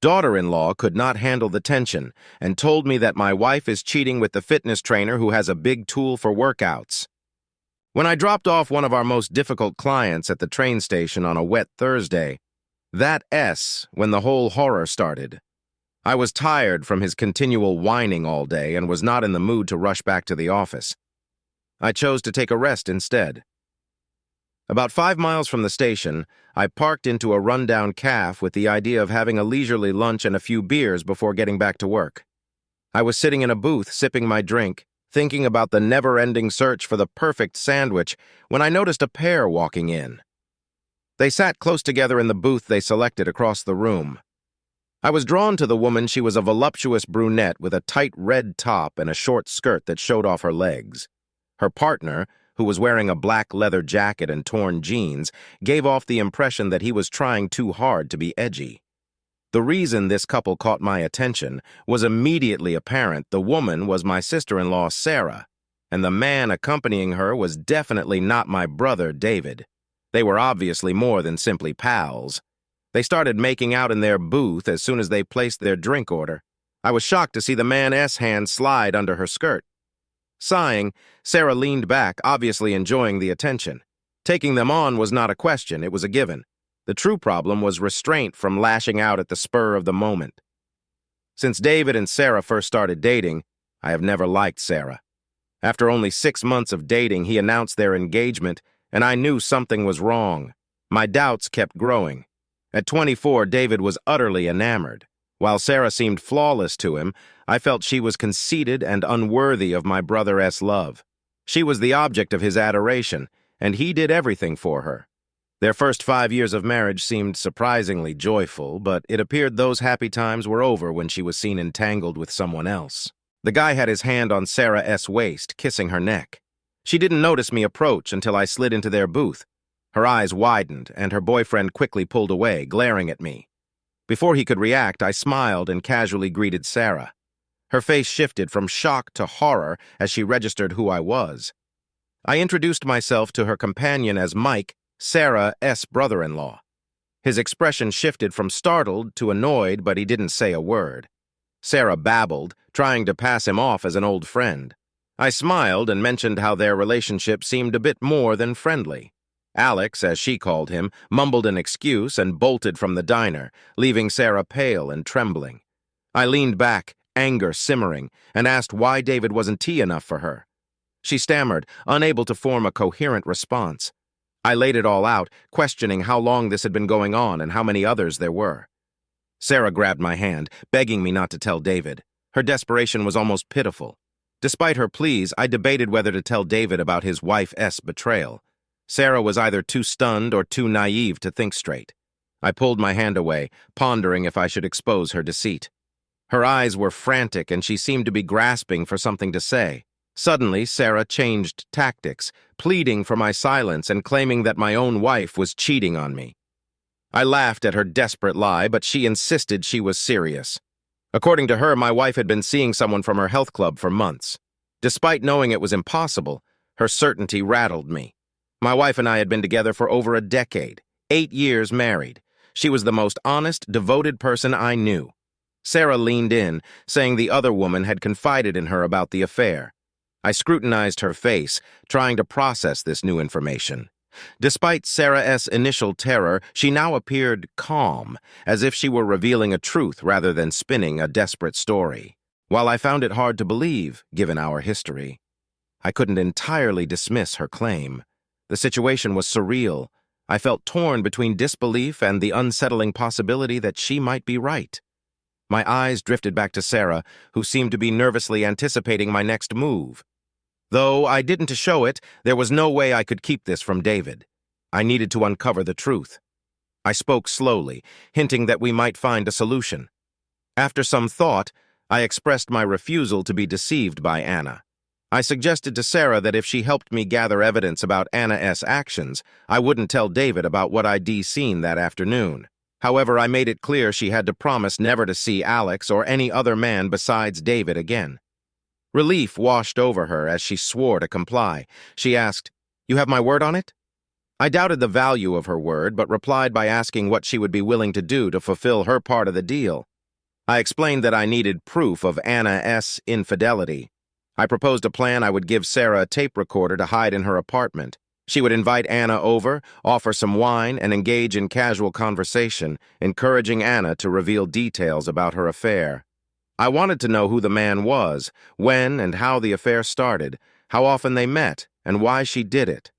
daughter-in-law could not handle the tension and told me that my wife is cheating with the fitness trainer who has a big tool for workouts. When I dropped off one of our most difficult clients at the train station on a wet Thursday, when the whole horror started. I was tired from his continual whining all day and was not in the mood to rush back to the office. I chose to take a rest instead. About 5 miles from the station, I parked into a rundown cafe with the idea of having a leisurely lunch and a few beers before getting back to work. I was sitting in a booth sipping my drink, thinking about the never-ending search for the perfect sandwich, when I noticed a pair walking in. They sat close together in the booth they selected across the room. I was drawn to the woman. She was a voluptuous brunette with a tight red top and a short skirt that showed off her legs. Her partner, who was wearing a black leather jacket and torn jeans, gave off the impression that he was trying too hard to be edgy. The reason this couple caught my attention was immediately apparent. The woman was my sister-in-law, Sarah, and the man accompanying her was definitely not my brother, David. They were obviously more than simply pals. They started making out in their booth as soon as they placed their drink order. I was shocked to see the man's hand slide under her skirt. Sighing, Sarah leaned back, obviously enjoying the attention. Taking them on was not a question, it was a given. The true problem was restraint from lashing out at the spur of the moment. Since David and Sarah first started dating, I have never liked Sarah. After only 6 months of dating, he announced their engagement, and I knew something was wrong. My doubts kept growing. At 24, David was utterly enamored. While Sarah seemed flawless to him, I felt she was conceited and unworthy of my brother's love. She was the object of his adoration, and he did everything for her. Their first 5 years of marriage seemed surprisingly joyful, but it appeared those happy times were over when she was seen entangled with someone else. The guy had his hand on Sarah's waist, kissing her neck. She didn't notice me approach until I slid into their booth. Her eyes widened, and her boyfriend quickly pulled away, glaring at me. Before he could react, I smiled and casually greeted Sarah. Her face shifted from shock to horror as she registered who I was. I introduced myself to her companion as Mike, Sarah's brother-in-law. His expression shifted from startled to annoyed, but he didn't say a word. Sarah babbled, trying to pass him off as an old friend. I smiled and mentioned how their relationship seemed a bit more than friendly. Alex, as she called him, mumbled an excuse and bolted from the diner, leaving Sarah pale and trembling. I leaned back, anger simmering, and asked why David wasn't tea enough for her. She stammered, unable to form a coherent response. I laid it all out, questioning how long this had been going on and how many others there were. Sarah grabbed my hand, begging me not to tell David. Her desperation was almost pitiful. Despite her pleas, I debated whether to tell David about his wife's betrayal. Sarah was either too stunned or too naive to think straight. I pulled my hand away, pondering if I should expose her deceit. Her eyes were frantic and she seemed to be grasping for something to say. Suddenly, Sarah changed tactics, pleading for my silence and claiming that my own wife was cheating on me. I laughed at her desperate lie, but she insisted she was serious. According to her, my wife had been seeing someone from her health club for months. Despite knowing it was impossible, her certainty rattled me. My wife and I had been together for over a decade, 8 years married. She was the most honest, devoted person I knew. Sarah leaned in, saying the other woman had confided in her about the affair. I scrutinized her face, trying to process this new information. Despite Sarah's initial terror, she now appeared calm, as if she were revealing a truth rather than spinning a desperate story. While I found it hard to believe, given our history, I couldn't entirely dismiss her claim. The situation was surreal. I felt torn between disbelief and the unsettling possibility that she might be right. My eyes drifted back to Sarah, who seemed to be nervously anticipating my next move. Though I didn't show it, there was no way I could keep this from David. I needed to uncover the truth. I spoke slowly, hinting that we might find a solution. After some thought, I expressed my refusal to be deceived by Anna. I suggested to Sarah that if she helped me gather evidence about Anna's actions, I wouldn't tell David about what I'd seen that afternoon. However, I made it clear she had to promise never to see Alex or any other man besides David again. Relief washed over her as she swore to comply. She asked, "You have my word on it?" I doubted the value of her word, but replied by asking what she would be willing to do to fulfill her part of the deal. I explained that I needed proof of Anna's infidelity. I proposed a plan. I would give Sarah a tape recorder to hide in her apartment. She would invite Anna over, offer some wine, and engage in casual conversation, encouraging Anna to reveal details about her affair. I wanted to know who the man was, when and how the affair started, how often they met, and why she did it.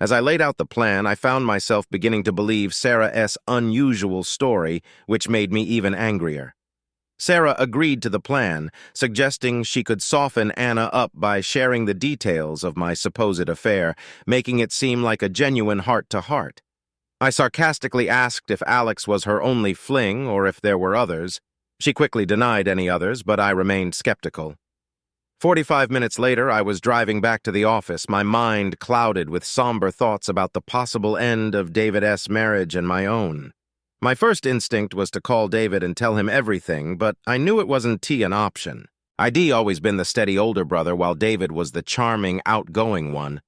As I laid out the plan, I found myself beginning to believe Sarah's unusual story, which made me even angrier. Sarah agreed to the plan, suggesting she could soften Anna up by sharing the details of my supposed affair, making it seem like a genuine heart-to-heart. I sarcastically asked if Alex was her only fling or if there were others. She quickly denied any others, but I remained skeptical. 45 minutes later, I was driving back to the office, my mind clouded with somber thoughts about the possible end of David's marriage and my own. My first instinct was to call David and tell him everything, but I knew it wasn't an option. I'd always been the steady older brother, while David was the charming, outgoing one.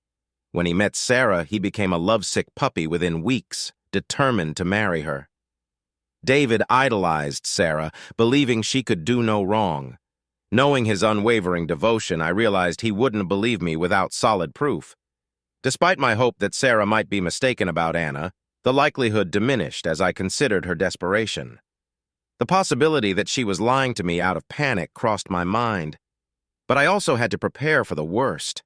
When he met Sarah, he became a lovesick puppy within weeks, determined to marry her. David idolized Sarah, believing she could do no wrong. Knowing his unwavering devotion, I realized he wouldn't believe me without solid proof. Despite my hope that Sarah might be mistaken about Anna, the likelihood diminished as I considered her desperation. The possibility that she was lying to me out of panic crossed my mind, but I also had to prepare for the worst.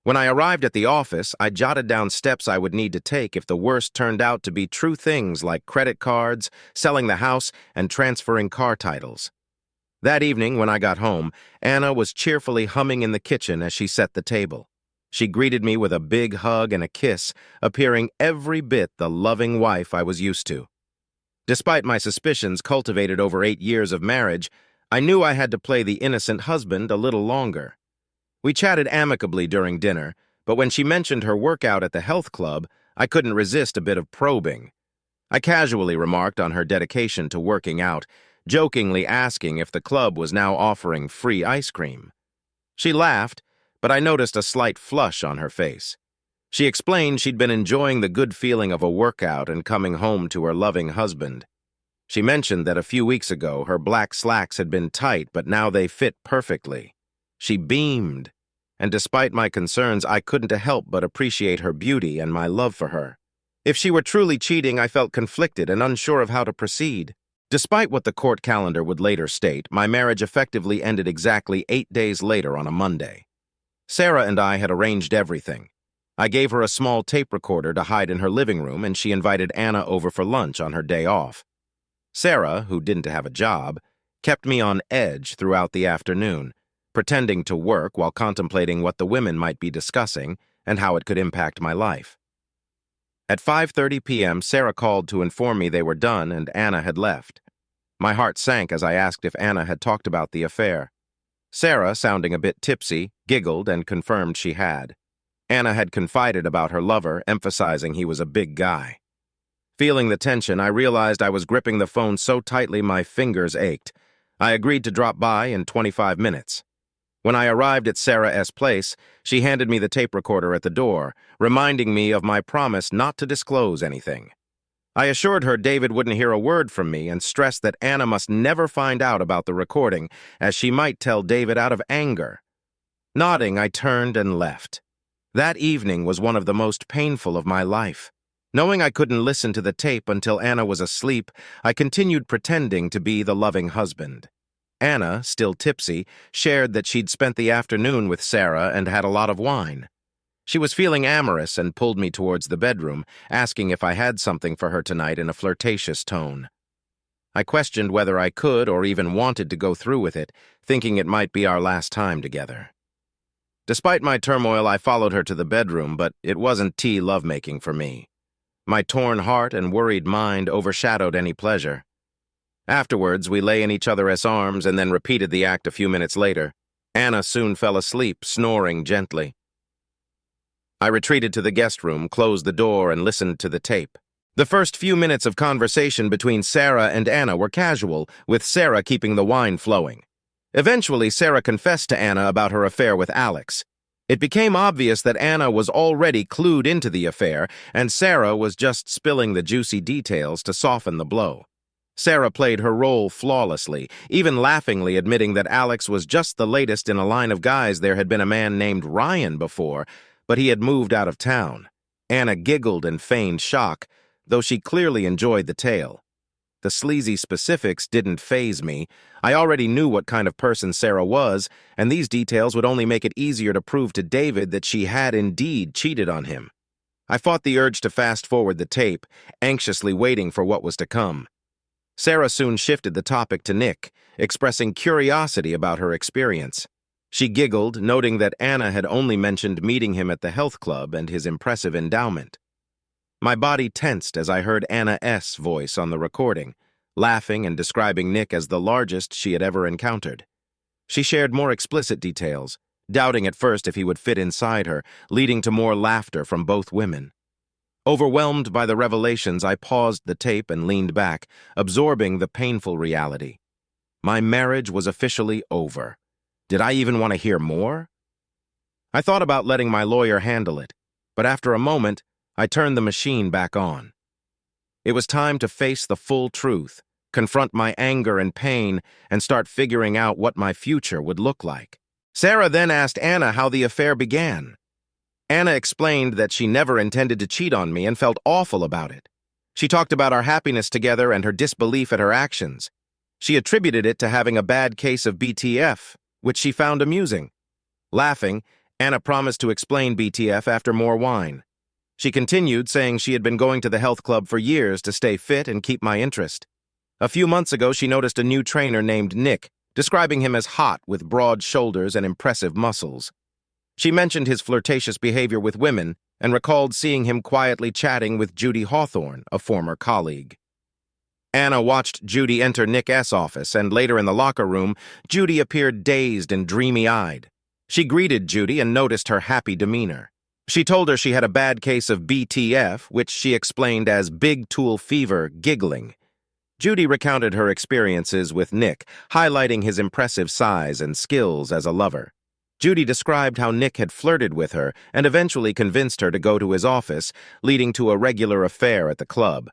When I arrived at the office, I jotted down steps I would need to take if the worst turned out to be true, things like credit cards, selling the house, and transferring car titles. That evening, when I got home, Anna was cheerfully humming in the kitchen as she set the table. She greeted me with a big hug and a kiss, appearing every bit the loving wife I was used to. Despite my suspicions cultivated over 8 years of marriage, I knew I had to play the innocent husband a little longer. We chatted amicably during dinner, but when she mentioned her workout at the health club, I couldn't resist a bit of probing. I casually remarked on her dedication to working out, jokingly asking if the club was now offering free ice cream. She laughed, but I noticed a slight flush on her face. She explained she'd been enjoying the good feeling of a workout and coming home to her loving husband. She mentioned that a few weeks ago her black slacks had been tight, but now they fit perfectly. She beamed, and despite my concerns, I couldn't help but appreciate her beauty and my love for her. If she were truly cheating, I felt conflicted and unsure of how to proceed. Despite what the court calendar would later state, my marriage effectively ended exactly 8 days later on a Monday. Sarah and I had arranged everything. I gave her a small tape recorder to hide in her living room, and she invited Anna over for lunch on her day off. Sarah, who didn't have a job, kept me on edge throughout the afternoon, pretending to work while contemplating what the women might be discussing and how it could impact my life. At 5:30 p.m., Sarah called to inform me they were done and Anna had left. My heart sank as I asked if Anna had talked about the affair. Sarah, sounding a bit tipsy, giggled and confirmed she had. Anna had confided about her lover, emphasizing he was a big guy. Feeling the tension, I realized I was gripping the phone so tightly my fingers ached. I agreed to drop by in 25 minutes. When I arrived at Sarah's place, she handed me the tape recorder at the door, reminding me of my promise not to disclose anything. I assured her David wouldn't hear a word from me and stressed that Anna must never find out about the recording, as she might tell David out of anger. Nodding, I turned and left. That evening was one of the most painful of my life. Knowing I couldn't listen to the tape until Anna was asleep, I continued pretending to be the loving husband. Anna, still tipsy, shared that she'd spent the afternoon with Sarah and had a lot of wine. She was feeling amorous and pulled me towards the bedroom, asking if I had something for her tonight in a flirtatious tone. I questioned whether I could or even wanted to go through with it, thinking it might be our last time together. Despite my turmoil, I followed her to the bedroom, but it wasn't tea lovemaking for me. My torn heart and worried mind overshadowed any pleasure. Afterwards, we lay in each other's arms and then repeated the act a few minutes later. Anna soon fell asleep, snoring gently. I retreated to the guest room, closed the door, and listened to the tape. The first few minutes of conversation between Sarah and Anna were casual, with Sarah keeping the wine flowing. Eventually, Sarah confessed to Anna about her affair with Alex. It became obvious that Anna was already clued into the affair, and Sarah was just spilling the juicy details to soften the blow. Sarah played her role flawlessly, even laughingly admitting that Alex was just the latest in a line of guys. There had been a man named Ryan before, but he had moved out of town. Anna giggled and feigned shock, though she clearly enjoyed the tale. The sleazy specifics didn't faze me. I already knew what kind of person Sarah was, and these details would only make it easier to prove to David that she had indeed cheated on him. I fought the urge to fast forward the tape, anxiously waiting for what was to come. Sarah soon shifted the topic to Nick, expressing curiosity about her experience. She giggled, noting that Anna had only mentioned meeting him at the health club and his impressive endowment. My body tensed as I heard Anna S.'s voice on the recording, laughing and describing Nick as the largest she had ever encountered. She shared more explicit details, doubting at first if he would fit inside her, leading to more laughter from both women. Overwhelmed by the revelations, I paused the tape and leaned back, absorbing the painful reality. My marriage was officially over. Did I even want to hear more? I thought about letting my lawyer handle it, but after a moment, I turned the machine back on. It was time to face the full truth, confront my anger and pain, and start figuring out what my future would look like. Sarah then asked Anna how the affair began. Anna explained that she never intended to cheat on me and felt awful about it. She talked about our happiness together and her disbelief at her actions. She attributed it to having a bad case of BTF, which she found amusing. Laughing, Anna promised to explain BTF after more wine. She continued, saying she had been going to the health club for years to stay fit and keep my interest. A few months ago, she noticed a new trainer named Nick, describing him as hot with broad shoulders and impressive muscles. She mentioned his flirtatious behavior with women and recalled seeing him quietly chatting with Judy Hawthorne, a former colleague. Anna watched Judy enter Nick S.'s office, and later in the locker room, Judy appeared dazed and dreamy-eyed. She greeted Judy and noticed her happy demeanor. She told her she had a bad case of BTF, which she explained as big tool fever, giggling. Judy recounted her experiences with Nick, highlighting his impressive size and skills as a lover. Judy described how Nick had flirted with her and eventually convinced her to go to his office, leading to a regular affair at the club.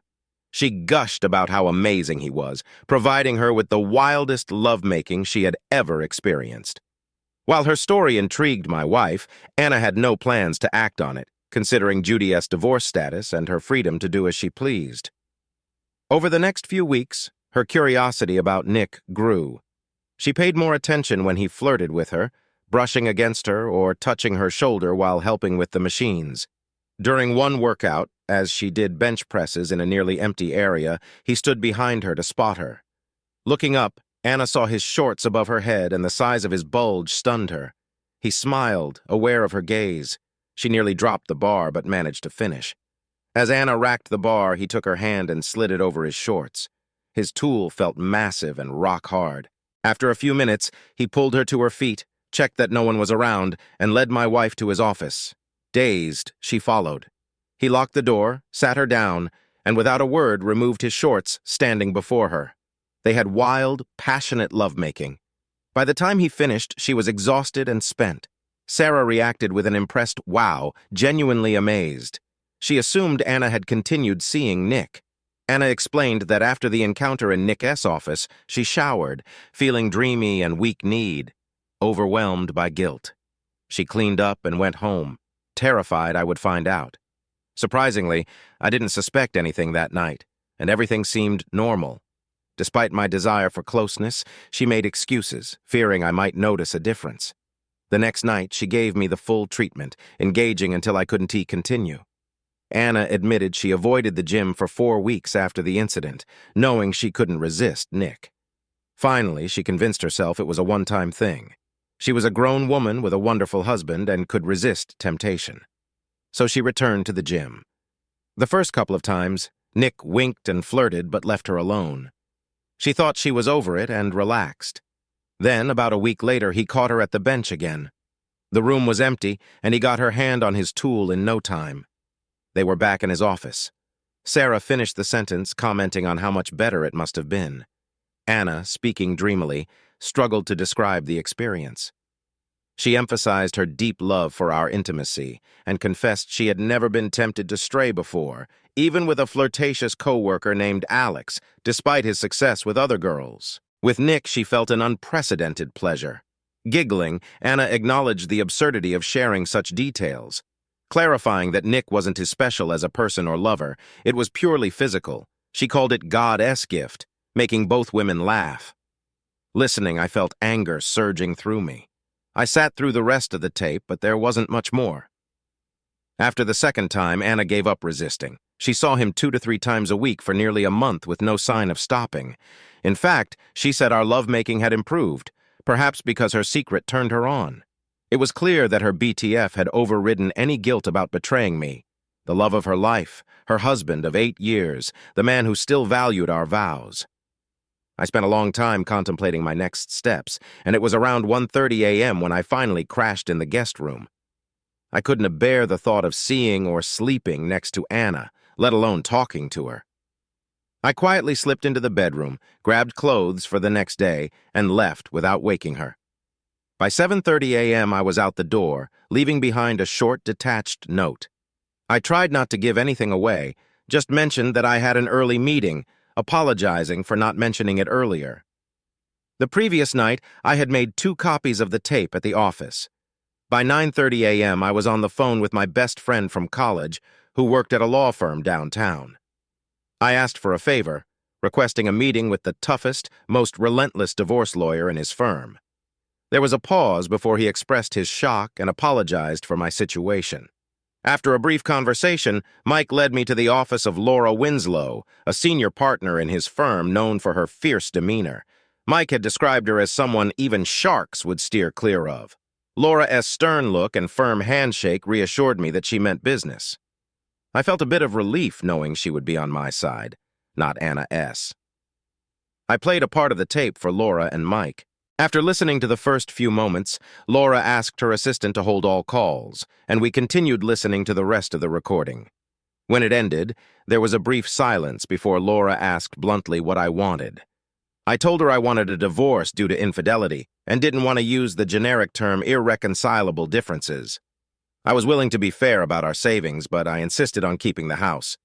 She gushed about how amazing he was, providing her with the wildest lovemaking she had ever experienced. While her story intrigued my wife, Anna had no plans to act on it, considering Judy's divorce status and her freedom to do as she pleased. Over the next few weeks, her curiosity about Nick grew. She paid more attention when he flirted with her, brushing against her or touching her shoulder while helping with the machines. During one workout, as she did bench presses in a nearly empty area, he stood behind her to spot her. Looking up, Anna saw his shorts above her head, and the size of his bulge stunned her. He smiled, aware of her gaze. She nearly dropped the bar, but managed to finish. As Anna racked the bar, he took her hand and slid it over his shorts. His tool felt massive and rock hard. After a few minutes, he pulled her to her feet, checked that no one was around, and led my wife to his office. Dazed, she followed. He locked the door, sat her down, and without a word removed his shorts, standing before her. They had wild, passionate lovemaking. By the time he finished, she was exhausted and spent. Sarah reacted with an impressed wow, genuinely amazed. She assumed Anna had continued seeing Nick. Anna explained that after the encounter in Nick S.'s office, she showered, feeling dreamy and weak-kneed, overwhelmed by guilt. She cleaned up and went home, terrified I would find out. Surprisingly, I didn't suspect anything that night, and everything seemed normal. Despite my desire for closeness, she made excuses, fearing I might notice a difference. The next night, she gave me the full treatment, engaging until I couldn't continue. Anna admitted she avoided the gym for 4 weeks after the incident, knowing she couldn't resist Nick. Finally, she convinced herself it was a one-time thing. She was a grown woman with a wonderful husband and could resist temptation. So she returned to the gym. The first couple of times, Nick winked and flirted but left her alone. She thought she was over it and relaxed. Then, about a week later, he caught her at the bench again. The room was empty, and he got her hand on his tool in no time. They were back in his office. Sarah finished the sentence, commenting on how much better it must have been. Anna, speaking dreamily, struggled to describe the experience. She emphasized her deep love for our intimacy and confessed she had never been tempted to stray before, even with a flirtatious coworker named Alex, despite his success with other girls. With Nick, she felt an unprecedented pleasure. Giggling, Anna acknowledged the absurdity of sharing such details, clarifying that Nick wasn't as special as a person or lover. It was purely physical. She called it God's gift, making both women laugh. Listening, I felt anger surging through me. I sat through the rest of the tape, but there wasn't much more. After the second time, Anna gave up resisting. She saw him 2 to 3 times a week for nearly a month with no sign of stopping. In fact, she said our lovemaking had improved, perhaps because her secret turned her on. It was clear that her BTF had overridden any guilt about betraying me. The love of her life, her husband of 8 years, the man who still valued our vows. I spent a long time contemplating my next steps, and it was around 1:30 a.m. when I finally crashed in the guest room. I couldn't bear the thought of seeing or sleeping next to Anna, let alone talking to her. I quietly slipped into the bedroom, grabbed clothes for the next day, and left without waking her. By 7:30 a.m. I was out the door, leaving behind a short, detached note. I tried not to give anything away, just mentioned that I had an early meeting, apologizing for not mentioning it earlier. The previous night, I had made 2 copies of the tape at the office. By 9:30 a.m., I was on the phone with my best friend from college, who worked at a law firm downtown. I asked for a favor, requesting a meeting with the toughest, most relentless divorce lawyer in his firm. There was a pause before he expressed his shock and apologized for my situation. After a brief conversation, Mike led me to the office of Laura Winslow, a senior partner in his firm known for her fierce demeanor. Mike had described her as someone even sharks would steer clear of. Laura's stern look and firm handshake reassured me that she meant business. I felt a bit of relief knowing she would be on my side, not Anna S. I played a part of the tape for Laura and Mike. After listening to the first few moments, Laura asked her assistant to hold all calls, and we continued listening to the rest of the recording. When it ended, there was a brief silence before Laura asked bluntly what I wanted. I told her I wanted a divorce due to infidelity and didn't want to use the generic term irreconcilable differences. I was willing to be fair about our savings, but I insisted on keeping the house.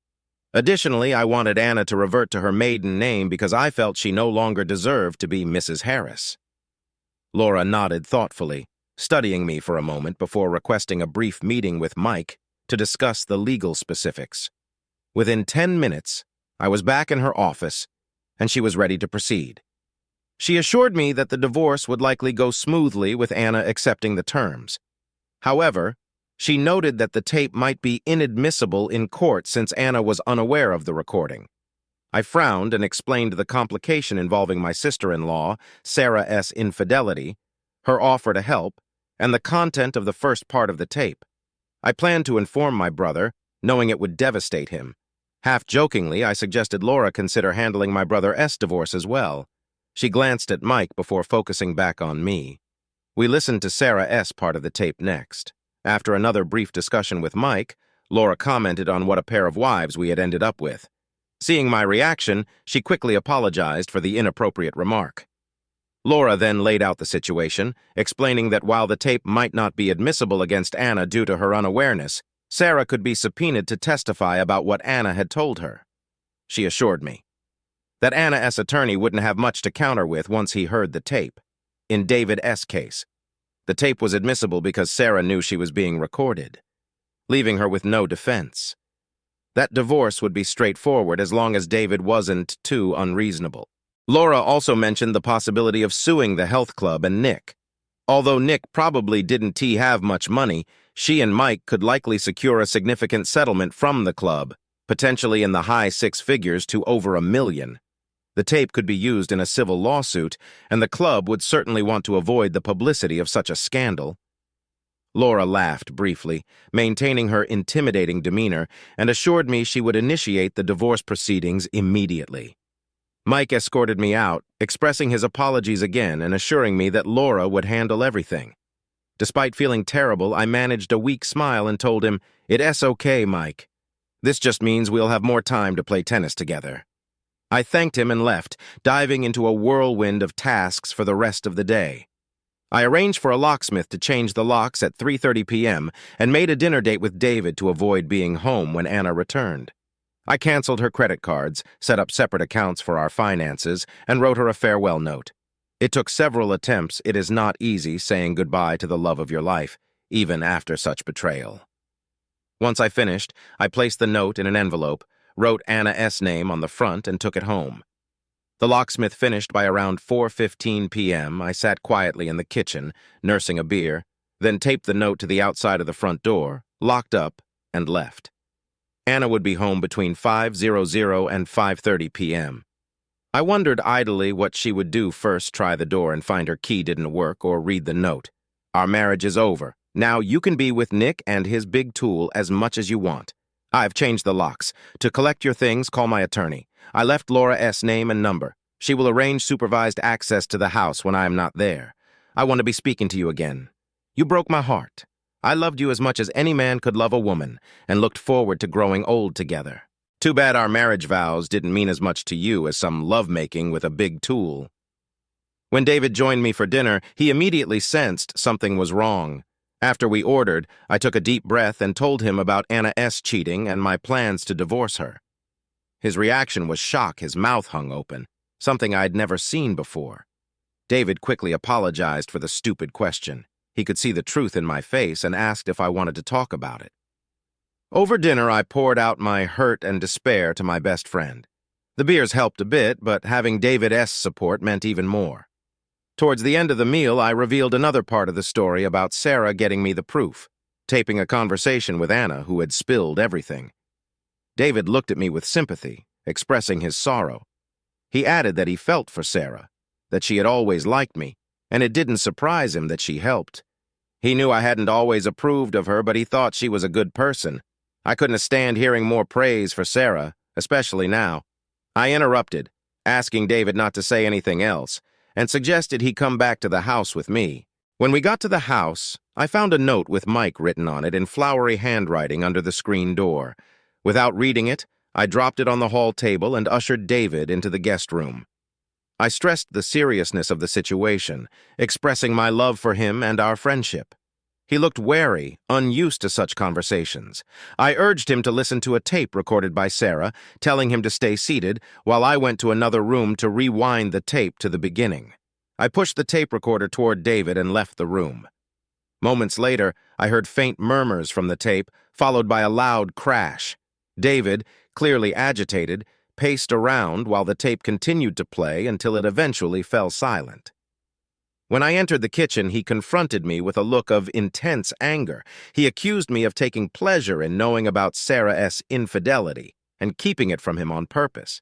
Additionally, I wanted Anna to revert to her maiden name because I felt she no longer deserved to be Mrs. Harris. Laura nodded thoughtfully, studying me for a moment before requesting a brief meeting with Mike to discuss the legal specifics. Within 10 minutes, I was back in her office, and she was ready to proceed. She assured me that the divorce would likely go smoothly with Anna accepting the terms. However, she noted that the tape might be inadmissible in court since Anna was unaware of the recording. I frowned and explained the complication involving my sister-in-law, Sarah's infidelity, her offer to help, and the content of the first part of the tape. I planned to inform my brother, knowing it would devastate him. Half-jokingly, I suggested Laura consider handling my brother's divorce as well. She glanced at Mike before focusing back on me. We listened to Sarah's part of the tape next. After another brief discussion with Mike, Laura commented on what a pair of wives we had ended up with. Seeing my reaction, she quickly apologized for the inappropriate remark. Laura then laid out the situation, explaining that while the tape might not be admissible against Anna due to her unawareness, Sarah could be subpoenaed to testify about what Anna had told her. She assured me that Anna's attorney wouldn't have much to counter with once he heard the tape. In David's case, the tape was admissible because Sarah knew she was being recorded, leaving her with no defense. That divorce would be straightforward as long as David wasn't too unreasonable. Laura also mentioned the possibility of suing the health club and Nick. Although Nick probably didn't have much money, she and Mike could likely secure a significant settlement from the club, potentially in the high 6 figures to over $1 million. The tape could be used in a civil lawsuit, and the club would certainly want to avoid the publicity of such a scandal. Laura laughed briefly, maintaining her intimidating demeanor, and assured me she would initiate the divorce proceedings immediately. Mike escorted me out, expressing his apologies again and assuring me that Laura would handle everything. Despite feeling terrible, I managed a weak smile and told him, "It's okay, Mike. This just means we'll have more time to play tennis together." I thanked him and left, diving into a whirlwind of tasks for the rest of the day. I arranged for a locksmith to change the locks at 3:30 p.m. and made a dinner date with David to avoid being home when Anna returned. I canceled her credit cards, set up separate accounts for our finances, and wrote her a farewell note. It took several attempts. It is not easy saying goodbye to the love of your life, even after such betrayal. Once I finished, I placed the note in an envelope, wrote Anna S. name on the front, and took it home. The locksmith finished by around 4:15 p.m. I sat quietly in the kitchen, nursing a beer, then taped the note to the outside of the front door, locked up, and left. Anna would be home between 5:00 and 5:30 p.m. I wondered idly what she would do first, try the door and find her key didn't work, or read the note. Our marriage is over. Now you can be with Nick and his big tool as much as you want. I've changed the locks. To collect your things, call my attorney. I left Laura S. name and number. She will arrange supervised access to the house when I am not there. I want to be speaking to you again. You broke my heart. I loved you as much as any man could love a woman, and looked forward to growing old together. Too bad our marriage vows didn't mean as much to you as some lovemaking with a big tool. When David joined me for dinner, he immediately sensed something was wrong. After we ordered, I took a deep breath and told him about Anna S. cheating and my plans to divorce her. His reaction was shock. His mouth hung open, something I'd never seen before. David quickly apologized for the stupid question. He could see the truth in my face and asked if I wanted to talk about it. Over dinner, I poured out my hurt and despair to my best friend. The beers helped a bit, but having David S.'s support meant even more. Towards the end of the meal, I revealed another part of the story about Sarah getting me the proof, taping a conversation with Anna, who had spilled everything. David looked at me with sympathy, expressing his sorrow. He added that he felt for Sarah, that she had always liked me, and it didn't surprise him that she helped. He knew I hadn't always approved of her, but he thought she was a good person. I couldn't stand hearing more praise for Sarah, especially now. I interrupted, asking David not to say anything else, and suggested he come back to the house with me. When we got to the house, I found a note with Mike written on it in flowery handwriting under the screen door. Without reading it, I dropped it on the hall table and ushered David into the guest room. I stressed the seriousness of the situation, expressing my love for him and our friendship. He looked wary, unused to such conversations. I urged him to listen to a tape recorded by Sarah, telling him to stay seated, while I went to another room to rewind the tape to the beginning. I pushed the tape recorder toward David and left the room. Moments later, I heard faint murmurs from the tape, followed by a loud crash. David, clearly agitated, paced around while the tape continued to play until it eventually fell silent. When I entered the kitchen, he confronted me with a look of intense anger. He accused me of taking pleasure in knowing about Sarah S.'s infidelity and keeping it from him on purpose.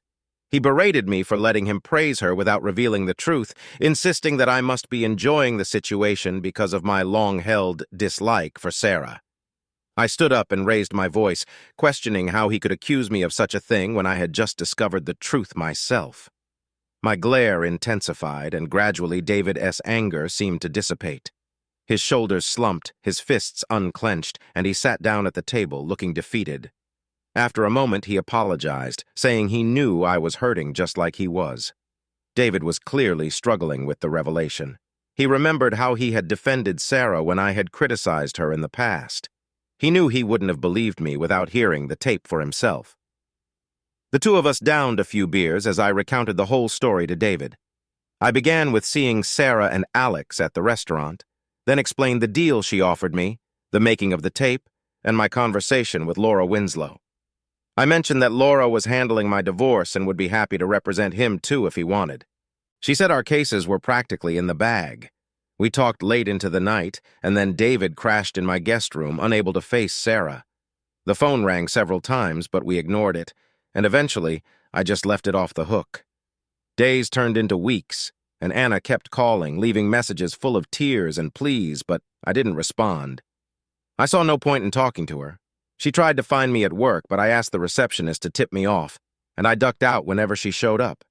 He berated me for letting him praise her without revealing the truth, insisting that I must be enjoying the situation because of my long-held dislike for Sarah. I stood up and raised my voice, questioning how he could accuse me of such a thing when I had just discovered the truth myself. My glare intensified, and gradually David S.'s anger seemed to dissipate. His shoulders slumped, his fists unclenched, and he sat down at the table, looking defeated. After a moment, he apologized, saying he knew I was hurting just like he was. David was clearly struggling with the revelation. He remembered how he had defended Sarah when I had criticized her in the past. He knew he wouldn't have believed me without hearing the tape for himself. The two of us downed a few beers as I recounted the whole story to David. I began with seeing Sarah and Alex at the restaurant, then explained the deal she offered me, the making of the tape, and my conversation with Laura Winslow. I mentioned that Laura was handling my divorce and would be happy to represent him too if he wanted. She said our cases were practically in the bag. We talked late into the night, and then David crashed in my guest room, unable to face Sarah. The phone rang several times, but we ignored it, and eventually I just left it off the hook. Days turned into weeks, and Anna kept calling, leaving messages full of tears and pleas, but I didn't respond. I saw no point in talking to her. She tried to find me at work, but I asked the receptionist to tip me off, and I ducked out whenever she showed up.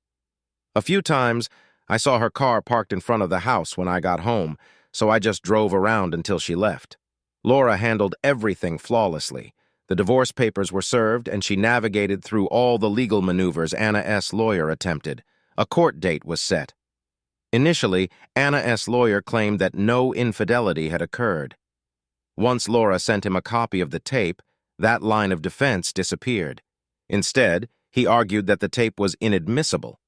A few times, I saw her car parked in front of the house when I got home, so I just drove around until she left. Laura handled everything flawlessly. The divorce papers were served, and she navigated through all the legal maneuvers Anna S. lawyer attempted. A court date was set. Initially, Anna S. lawyer claimed that no infidelity had occurred. Once Laura sent him a copy of the tape, that line of defense disappeared. Instead, he argued that the tape was inadmissible.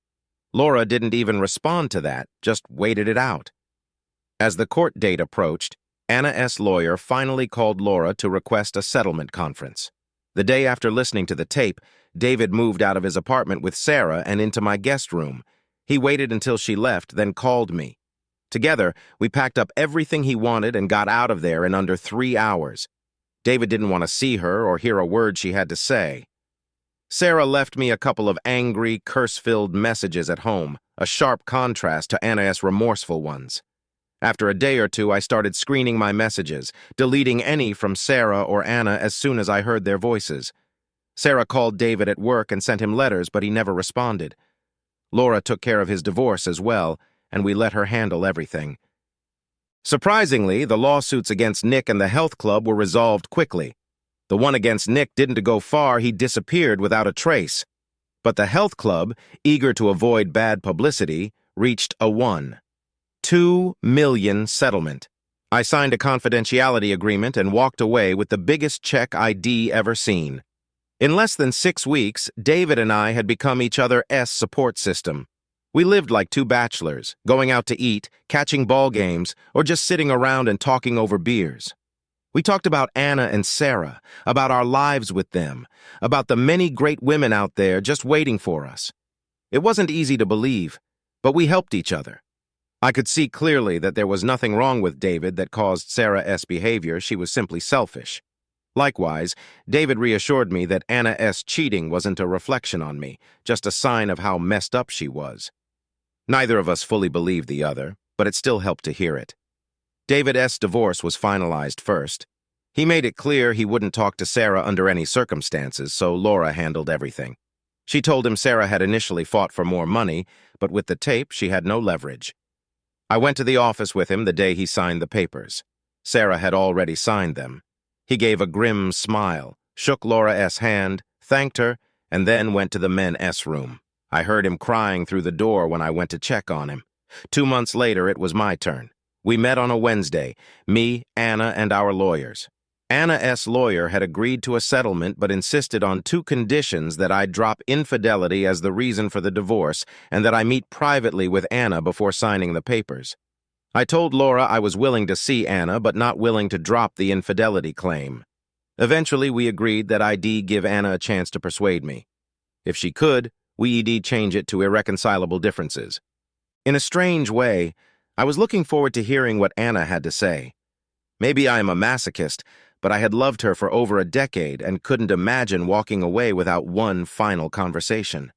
Laura didn't even respond to that, just waited it out. As the court date approached, Anna S. lawyer finally called Laura to request a settlement conference. The day after listening to the tape, David moved out of his apartment with Sarah and into my guest room. He waited until she left, then called me. Together, we packed up everything he wanted and got out of there in under 3 hours. David didn't want to see her or hear a word she had to say. Sarah left me a couple of angry, curse-filled messages at home, a sharp contrast to Anna's remorseful ones. After a day or two, I started screening my messages, deleting any from Sarah or Anna as soon as I heard their voices. Sarah called David at work and sent him letters, but he never responded. Laura took care of his divorce as well, and we let her handle everything. Surprisingly, the lawsuits against Nick and the health club were resolved quickly. The one against Nick didn't go far, he disappeared without a trace. But the health club, eager to avoid bad publicity, reached a $1.2 million settlement. I signed a confidentiality agreement and walked away with the biggest check I'd ever seen. In less than 6 weeks, David and I had become each other's support system. We lived like two bachelors, going out to eat, catching ball games, or just sitting around and talking over beers. We talked about Anna and Sarah, about our lives with them, about the many great women out there just waiting for us. It wasn't easy to believe, but we helped each other. I could see clearly that there was nothing wrong with David that caused Sarah's behavior. She was simply selfish. Likewise, David reassured me that Anna's cheating wasn't a reflection on me, just a sign of how messed up she was. Neither of us fully believed the other, but it still helped to hear it. David's divorce was finalized first. He made it clear he wouldn't talk to Sarah under any circumstances, so Laura handled everything. She told him Sarah had initially fought for more money, but with the tape, she had no leverage. I went to the office with him the day he signed the papers. Sarah had already signed them. He gave a grim smile, shook Laura's hand, thanked her, and then went to the men's room. I heard him crying through the door when I went to check on him. 2 months later, it was my turn. We met on a Wednesday, me, Anna, and our lawyers. Anna's lawyer had agreed to a settlement but insisted on 2 conditions: that I drop infidelity as the reason for the divorce and that I meet privately with Anna before signing the papers. I told Laura I was willing to see Anna but not willing to drop the infidelity claim. Eventually, we agreed that I'd give Anna a chance to persuade me. If she could, we'd change it to irreconcilable differences. In a strange way, I was looking forward to hearing what Anna had to say. Maybe I am a masochist, but I had loved her for over a decade and couldn't imagine walking away without one final conversation.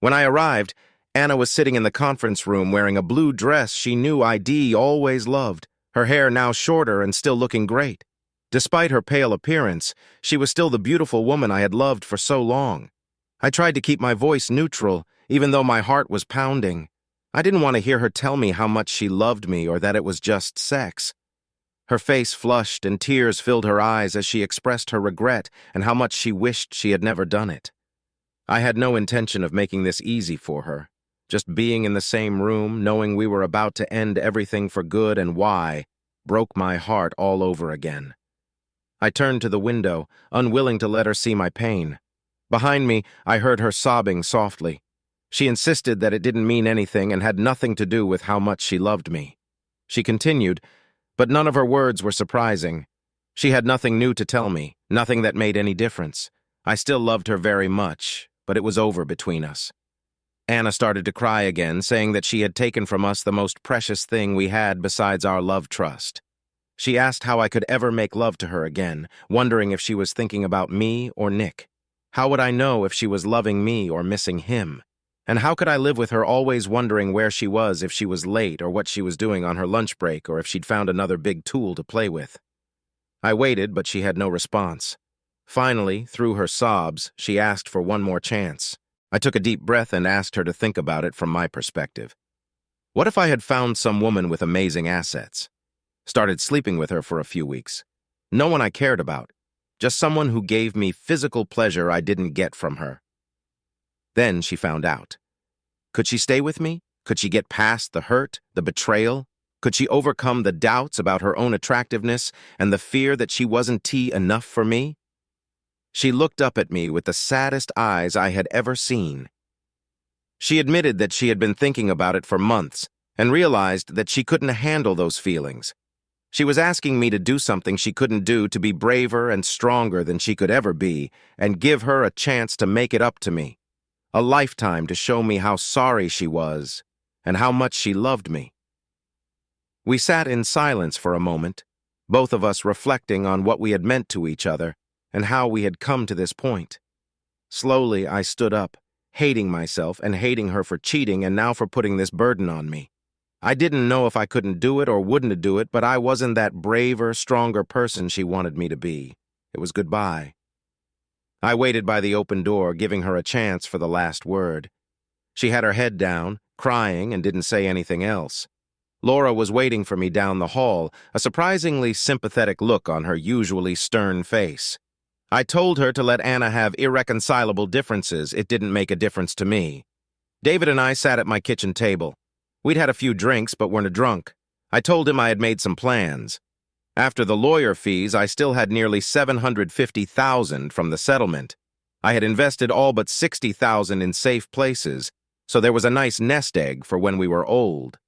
When I arrived, Anna was sitting in the conference room wearing a blue dress she knew I'd always loved, her hair now shorter and still looking great. Despite her pale appearance, she was still the beautiful woman I had loved for so long. I tried to keep my voice neutral, even though my heart was pounding. I didn't want to hear her tell me how much she loved me or that it was just sex. Her face flushed and tears filled her eyes as she expressed her regret and how much she wished she had never done it. I had no intention of making this easy for her. Just being in the same room, knowing we were about to end everything for good and why, broke my heart all over again. I turned to the window, unwilling to let her see my pain. Behind me, I heard her sobbing softly. She insisted that it didn't mean anything and had nothing to do with how much she loved me. She continued, but none of her words were surprising. She had nothing new to tell me, nothing that made any difference. I still loved her very much, but it was over between us. Anna started to cry again, saying that she had taken from us the most precious thing we had besides our love trust. She asked how I could ever make love to her again, wondering if she was thinking about me or Nick. How would I know if she was loving me or missing him? And how could I live with her always wondering where she was, if she was late or what she was doing on her lunch break or if she'd found another big tool to play with? I waited, but she had no response. Finally, through her sobs, she asked for one more chance. I took a deep breath and asked her to think about it from my perspective. What if I had found some woman with amazing assets? Started sleeping with her for a few weeks. No one I cared about, just someone who gave me physical pleasure I didn't get from her. Then she found out. Could she stay with me? Could she get past the hurt, the betrayal? Could she overcome the doubts about her own attractiveness and the fear that she wasn't enough for me? She looked up at me with the saddest eyes I had ever seen. She admitted that she had been thinking about it for months and realized that she couldn't handle those feelings. She was asking me to do something she couldn't do, to be braver and stronger than she could ever be, and give her a chance to make it up to me. A lifetime to show me how sorry she was and how much she loved me. We sat in silence for a moment, both of us reflecting on what we had meant to each other and how we had come to this point. Slowly, I stood up, hating myself and hating her for cheating and now for putting this burden on me. I didn't know if I couldn't do it or wouldn't do it, but I wasn't that braver, stronger person she wanted me to be. It was goodbye. I waited by the open door, giving her a chance for the last word. She had her head down, crying, and didn't say anything else. Laura was waiting for me down the hall, a surprisingly sympathetic look on her usually stern face. I told her to let Anna have irreconcilable differences. It didn't make a difference to me. David and I sat at my kitchen table. We'd had a few drinks, but weren't drunk. I told him I had made some plans. After the lawyer fees, I still had nearly $750,000 from the settlement. I had invested all but $60,000 in safe places, so there was a nice nest egg for when we were old.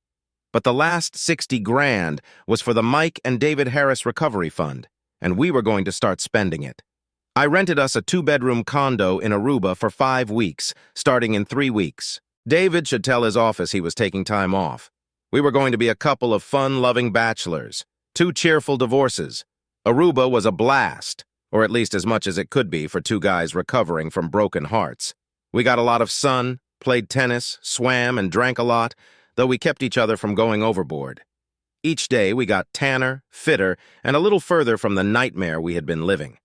But the last $60,000 was for the Mike and David Harris Recovery Fund, and we were going to start spending it. I rented us a 2-bedroom condo in Aruba for 5 weeks, starting in 3 weeks. David should tell his office he was taking time off. We were going to be a couple of fun-loving bachelors. 2 cheerful divorces. Aruba was a blast, or at least as much as it could be for 2 guys recovering from broken hearts. We got a lot of sun, played tennis, swam, and drank a lot, though we kept each other from going overboard. Each day we got tanner, fitter, and a little further from the nightmare we had been living.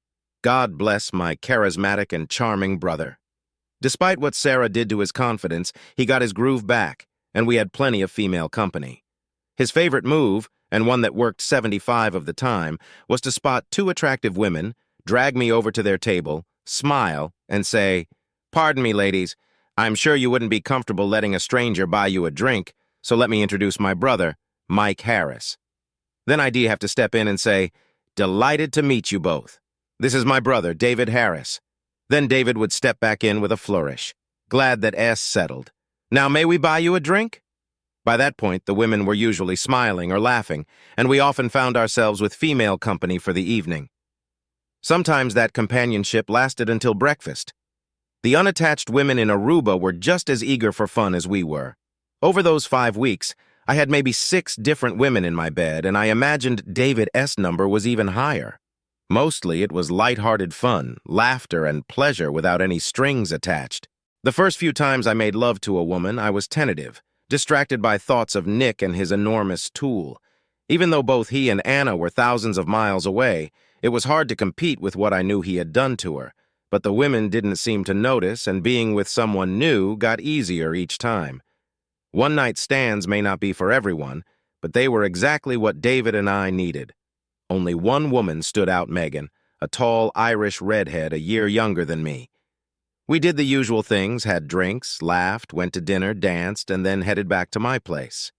God bless my charismatic and charming brother. Despite what Sarah did to his confidence, he got his groove back, and we had plenty of female company. His favorite move, and one that worked 75% of the time, was to spot 2 attractive women, drag me over to their table, smile, and say, "Pardon me, ladies, I'm sure you wouldn't be comfortable letting a stranger buy you a drink, so let me introduce my brother, Mike Harris." Then I'd have to step in and say, "Delighted to meet you both. This is my brother, David Harris." Then David would step back in with a flourish. "Glad that S settled. Now may we buy you a drink?" By that point, the women were usually smiling or laughing, and we often found ourselves with female company for the evening. Sometimes that companionship lasted until breakfast. The unattached women in Aruba were just as eager for fun as we were. Over those 5 weeks, I had maybe 6 different women in my bed, and I imagined David's number was even higher. Mostly, it was light-hearted fun, laughter, and pleasure without any strings attached. The first few times I made love to a woman, I was tentative, distracted by thoughts of Nick and his enormous tool. Even though both he and Anna were thousands of miles away, it was hard to compete with what I knew he had done to her. But the women didn't seem to notice, and being with someone new got easier each time. One-night stands may not be for everyone, but they were exactly what David and I needed. Only one woman stood out, Megan, a tall Irish redhead a year younger than me. We did the usual things, had drinks, laughed, went to dinner, danced, and then headed back to my place.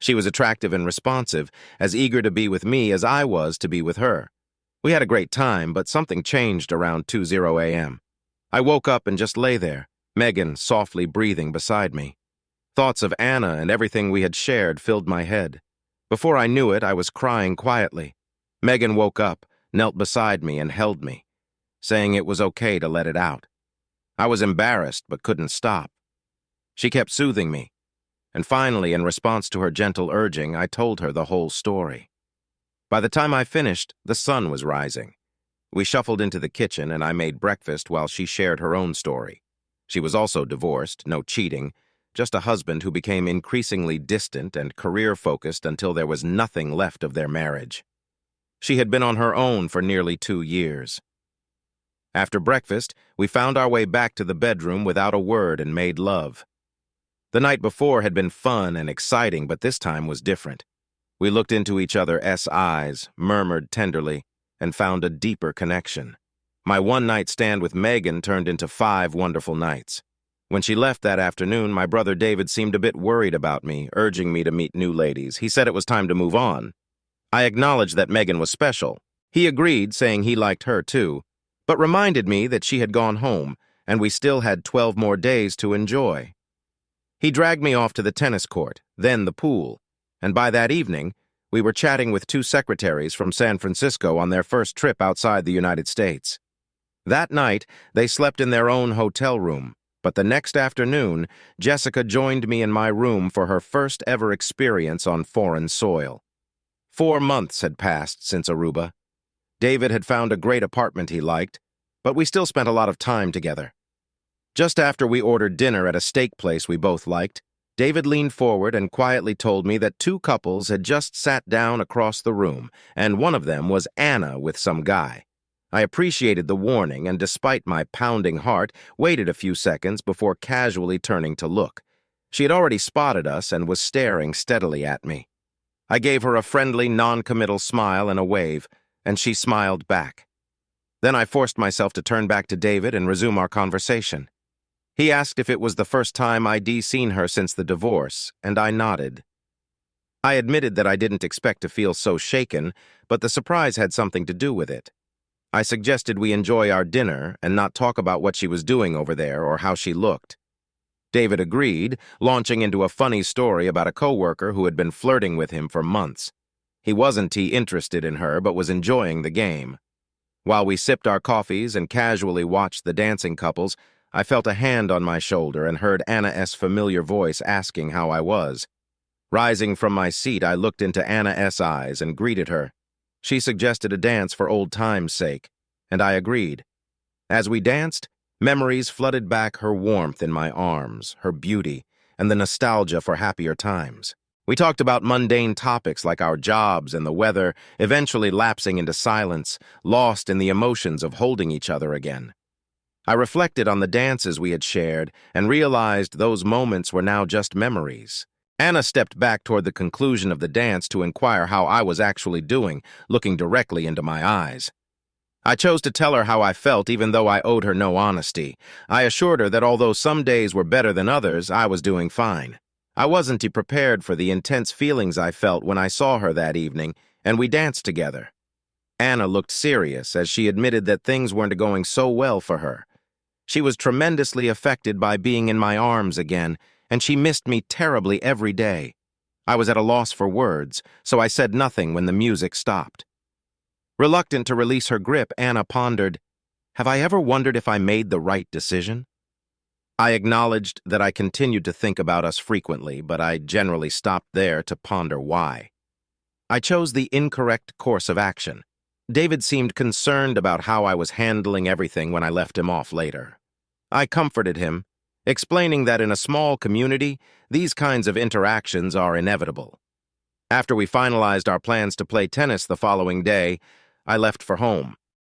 She was attractive and responsive, as eager to be with me as I was to be with her. We had a great time, but something changed around 2:00 a.m. I woke up and just lay there, Megan softly breathing beside me. Thoughts of Anna and everything we had shared filled my head. Before I knew it, I was crying quietly. Megan woke up, knelt beside me, and held me, saying it was okay to let it out. I was embarrassed but couldn't stop. She kept soothing me, and finally, in response to her gentle urging, I told her the whole story. By the time I finished, the sun was rising. We shuffled into the kitchen, and I made breakfast while she shared her own story. She was also divorced, no cheating, just a husband who became increasingly distant and career-focused until there was nothing left of their marriage. She had been on her own for nearly 2 years. After breakfast, we found our way back to the bedroom without a word and made love. The night before had been fun and exciting, but this time was different. We looked into each other's eyes, murmured tenderly, and found a deeper connection. My one-night stand with Megan turned into 5 wonderful nights. When she left that afternoon, my brother David seemed a bit worried about me, urging me to meet new ladies. He said it was time to move on. I acknowledged that Megan was special. He agreed, saying he liked her too, but reminded me that she had gone home, and we still had 12 more days to enjoy. He dragged me off to the tennis court, then the pool, and by that evening, we were chatting with two secretaries from San Francisco on their first trip outside the United States. That night, they slept in their own hotel room, but the next afternoon, Jessica joined me in my room for her first ever experience on foreign soil. 4 months had passed since Aruba. David had found a great apartment he liked, but we still spent a lot of time together. Just after we ordered dinner at a steak place we both liked, David leaned forward and quietly told me that 2 couples had just sat down across the room, and one of them was Anna with some guy. I appreciated the warning and, despite my pounding heart, waited a few seconds before casually turning to look. She had already spotted us and was staring steadily at me. I gave her a friendly, non-committal smile and a wave, and she smiled back. Then I forced myself to turn back to David and resume our conversation. He asked if it was the first time I'd seen her since the divorce, and I nodded. I admitted that I didn't expect to feel so shaken, but the surprise had something to do with it. I suggested we enjoy our dinner and not talk about what she was doing over there or how she looked. David agreed, launching into a funny story about a coworker who had been flirting with him for months. He wasn't interested in her, but was enjoying the game. While we sipped our coffees and casually watched the dancing couples, I felt a hand on my shoulder and heard Anna's familiar voice asking how I was. Rising from my seat, I looked into Anna's eyes and greeted her. She suggested a dance for old time's sake, and I agreed. As we danced, memories flooded back her warmth in my arms, her beauty, and the nostalgia for happier times. We talked about mundane topics like our jobs and the weather, eventually lapsing into silence, lost in the emotions of holding each other again. I reflected on the dances we had shared and realized those moments were now just memories. Anna stepped back toward the conclusion of the dance to inquire how I was actually doing, looking directly into my eyes. I chose to tell her how I felt even though I owed her no honesty. I assured her that although some days were better than others, I was doing fine. I wasn't prepared for the intense feelings I felt when I saw her that evening, and we danced together. Anna looked serious as she admitted that things weren't going so well for her. She was tremendously affected by being in my arms again, and she missed me terribly every day. I was at a loss for words, so I said nothing when the music stopped. Reluctant to release her grip, Anna pondered, "Have I ever wondered if I made the right decision?" I acknowledged that I continued to think about us frequently, but I generally stopped there to ponder why. I chose the incorrect course of action. David seemed concerned about how I was handling everything when I left him off later. I comforted him, explaining that in a small community, these kinds of interactions are inevitable. After we finalized our plans to play tennis the following day, I left for home.